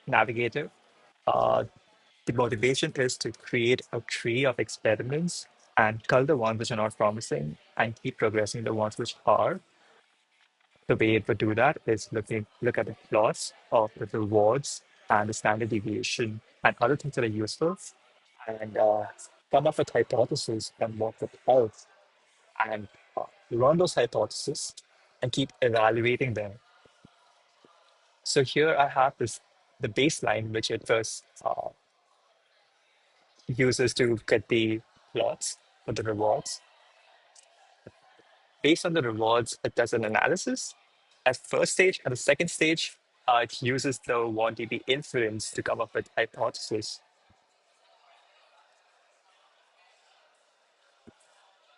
Weave-navigator. Uh, the motivation is to create a tree of experiments and cull the ones which are not promising and keep progressing the ones which are. The way it would do that is look at the plots of the rewards and the standard deviation and other things that are useful and come up with hypotheses on what would help and run those hypotheses and keep evaluating them. So here I have the baseline which it first uses to get the plots for the rewards. Based on the rewards, it does an analysis. At first stage, at the second stage, it uses the 1DB inference to come up with hypothesis.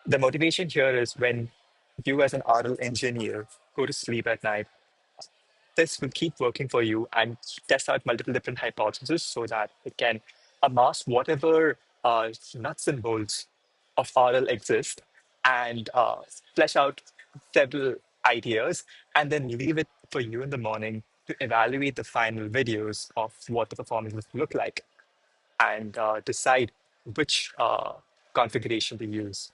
The motivation here is when you as an RL engineer go to sleep at night, this will keep working for you and test out multiple different hypotheses so that it can amass whatever nuts and bolts of RL exist and flesh out several ideas and then leave it for you in the morning to evaluate the final videos of what the performance would look like and decide which configuration to use.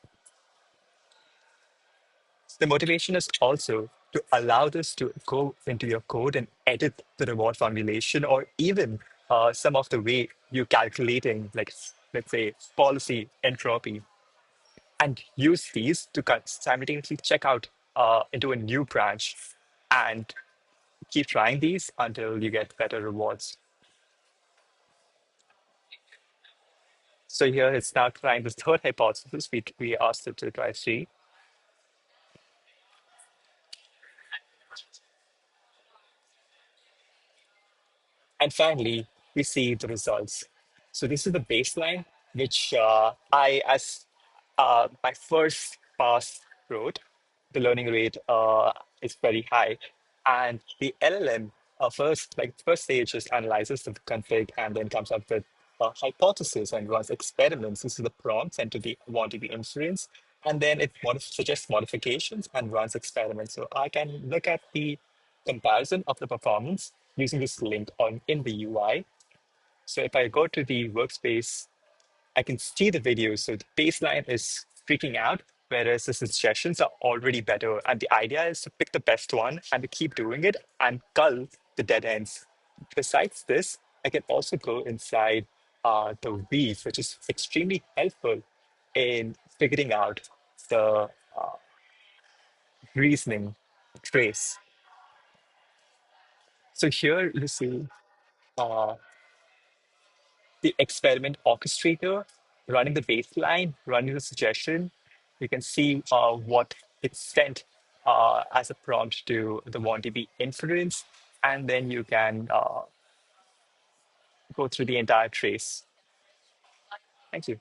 The motivation is also to allow this to go into your code and edit the reward formulation or even some of the way you're calculating, like let's say policy entropy, and use these to simultaneously check out into a new branch and keep trying these until you get better rewards. So here it's now trying this third hypothesis. We asked it to try three. And finally, we see the results. So this is the baseline, which as my first pass wrote, the learning rate is very high. And the LLM first stage just analyzes the config and then comes up with a hypothesis and runs experiments. This is the prompt sent to the want to be inference. And then it suggests modifications and runs experiments. So I can look at the comparison of the performance using this link on in the UI. So if I go to the workspace, I can see the videos. So the baseline is freaking out, whereas the suggestions are already better. And the idea is to pick the best one and to keep doing it and cull the dead ends. Besides this, I can also go inside the Weave, which is extremely helpful in figuring out the reasoning trace. So here you see uh, the experiment orchestrator, running the baseline, running the suggestion. You can see what it sent as a prompt to the OneDB inference, and then you can go through the entire trace. Thank you.